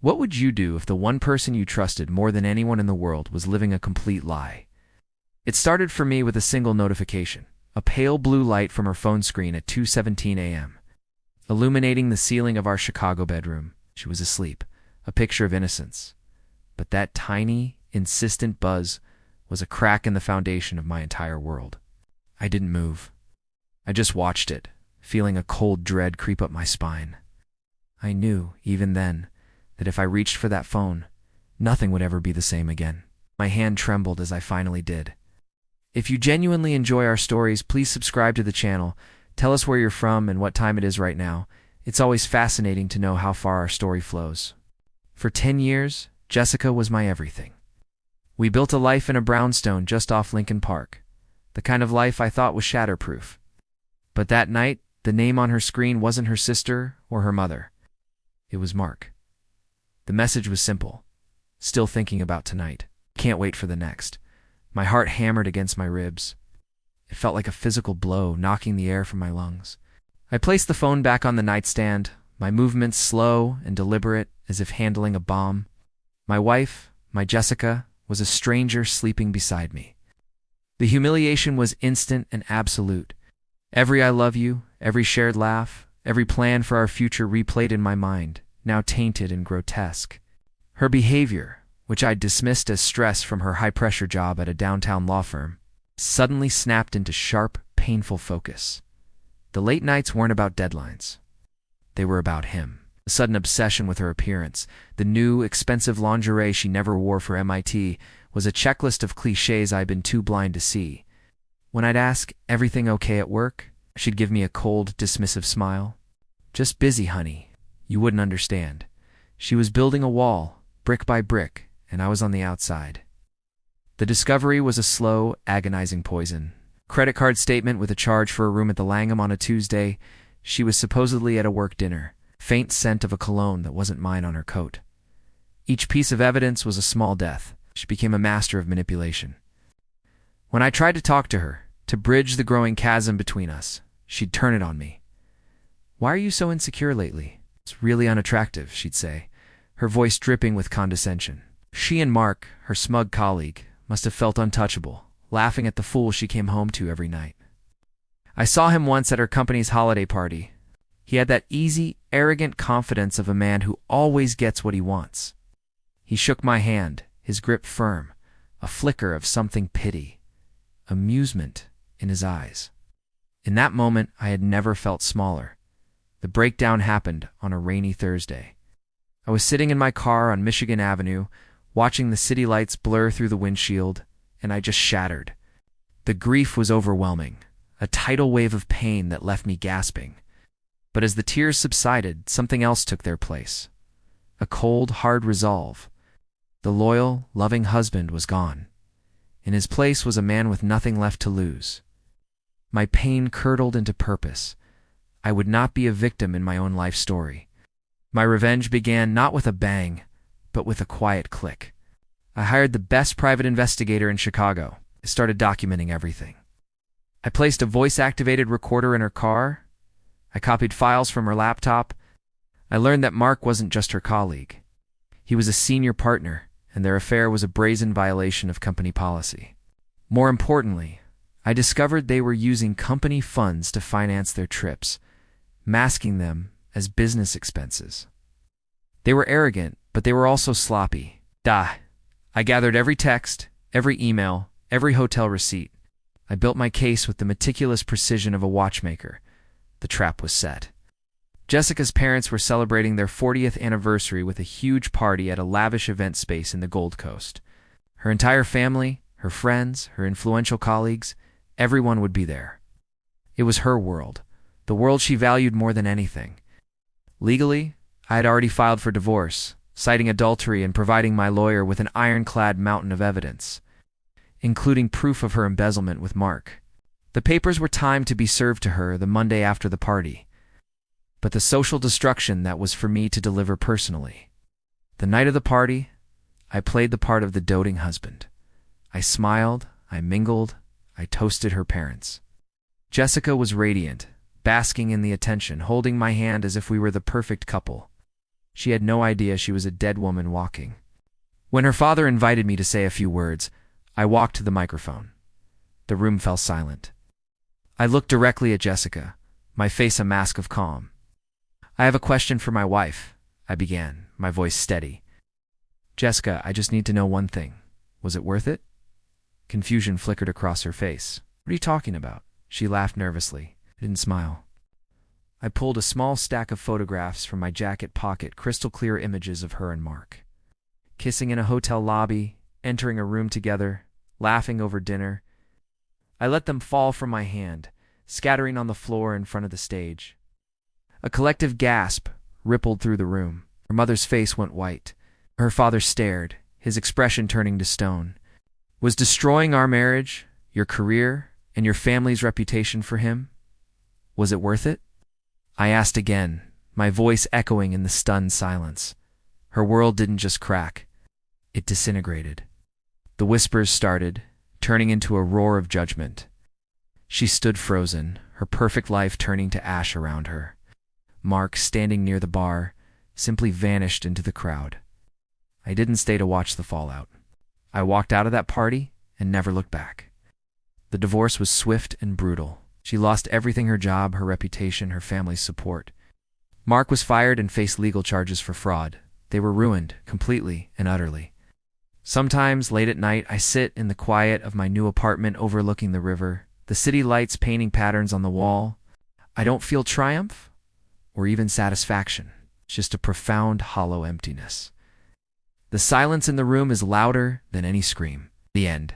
What would you do if the one person you trusted more than anyone in the world was living a complete lie? It started for me with a single notification, a pale blue light from her phone screen at 2:17 a.m., illuminating the ceiling of our Chicago bedroom. She was asleep, a picture of innocence. But that tiny, insistent buzz was a crack in the foundation of my entire world. I didn't move. I just watched it, feeling a cold dread creep up my spine. I knew, even then, that if I reached for that phone, nothing would ever be the same again. My hand trembled as I finally did. If you genuinely enjoy our stories, please subscribe to the channel. Tell us where you're from and what time it is right now. It's always fascinating to know how far our story flows. For 10 years, Jessica was my everything. We built a life in a brownstone just off Lincoln Park, the kind of life I thought was shatterproof. But that night, the name on her screen wasn't her sister or her mother. It was Mark. The message was simple. Still thinking about tonight. Can't wait for the next. My heart hammered against my ribs. It felt like a physical blow, knocking the air from my lungs. I placed the phone back on the nightstand, my movements slow and deliberate, as if handling a bomb. My wife, my Jessica, was a stranger sleeping beside me. The humiliation was instant and absolute. Every I love you, every shared laugh, every plan for our future replayed in my mind, now tainted and grotesque. Her behavior, which I'd dismissed as stress from her high-pressure job at a downtown law firm, suddenly snapped into sharp, painful focus. The late nights weren't about deadlines. They were about him. A sudden obsession with her appearance, the new, expensive lingerie she never wore for MIT, was a checklist of cliches I'd been too blind to see. When I'd ask, "Everything okay at work?" she'd give me a cold, dismissive smile. "Just busy, honey. You wouldn't understand." She was building a wall, brick by brick, and I was on the outside. The discovery was a slow, agonizing poison. Credit card statement with a charge for a room at the Langham on a Tuesday. She was supposedly at a work dinner. Faint scent of a cologne that wasn't mine on her coat. Each piece of evidence was a small death. She became a master of manipulation. When I tried to talk to her, to bridge the growing chasm between us, she'd turn it on me. "Why are you so insecure lately? It's really unattractive," she'd say, her voice dripping with condescension. She and Mark, her smug colleague, must have felt untouchable, laughing at the fool she came home to every night. I saw him once at her company's holiday party. He had that easy, arrogant confidence of a man who always gets what he wants. He shook my hand, his grip firm, a flicker of something pity, amusement in his eyes. In that moment, I had never felt smaller. The breakdown happened on a rainy Thursday. I was sitting in my car on Michigan Avenue, watching the city lights blur through the windshield, and I just shattered. The grief was overwhelming, a tidal wave of pain that left me gasping. But as the tears subsided, something else took their place. A cold, hard resolve. The loyal, loving husband was gone. In his place was a man with nothing left to lose. My pain curdled into purpose. I would not be a victim in my own life story. My revenge began not with a bang, but with a quiet click. I hired the best private investigator in Chicago. I started documenting everything. I placed a voice-activated recorder in her car. I copied files from her laptop. I learned that Mark wasn't just her colleague. He was a senior partner, and their affair was a brazen violation of company policy. More importantly, I discovered they were using company funds to finance their trips, masking them as business expenses. They were arrogant, but they were also sloppy. I gathered every text, every email, every hotel receipt. I built my case with the meticulous precision of a watchmaker. The trap was set. Jessica's parents were celebrating their 40th anniversary with a huge party at a lavish event space in the Gold Coast. Her entire family, her friends, her influential colleagues, everyone would be there. It was her world, the world she valued more than anything. Legally, I had already filed for divorce, citing adultery and providing my lawyer with an ironclad mountain of evidence, including proof of her embezzlement with Mark. The papers were timed to be served to her the Monday after the party, but the social destruction that was for me to deliver personally. The night of the party, I played the part of the doting husband. I smiled, I mingled, I toasted her parents. Jessica was radiant, basking in the attention, holding my hand as if we were the perfect couple. She had no idea she was a dead woman walking. When her father invited me to say a few words, I walked to the microphone. The room fell silent. I looked directly at Jessica, my face a mask of calm. "I have a question for my wife," I began, my voice steady. "Jessica, I just need to know one thing. Was it worth it?" Confusion flickered across her face. "What are you talking about?" She laughed nervously. I didn't smile. I pulled a small stack of photographs from my jacket pocket, crystal clear images of her and Mark. Kissing in a hotel lobby, entering a room together, laughing over dinner. I let them fall from my hand, scattering on the floor in front of the stage. A collective gasp rippled through the room. Her mother's face went white. Her father stared, his expression turning to stone. Was destroying our marriage, your career, and your family's reputation for him? Was it worth it? I asked again, my voice echoing in the stunned silence. Her world didn't just crack. It disintegrated. The whispers started, turning into a roar of judgment. She stood frozen, her perfect life turning to ash around her. Mark, standing near the bar, simply vanished into the crowd. I didn't stay to watch the fallout. I walked out of that party and never looked back. The divorce was swift and brutal. She lost everything: her job, her reputation, her family's support. Mark was fired and faced legal charges for fraud. They were ruined, completely and utterly. Sometimes, late at night, I sit in the quiet of my new apartment overlooking the river, the city lights painting patterns on the wall. I don't feel triumph or even satisfaction, just a profound, hollow emptiness. The silence in the room is louder than any scream. The end.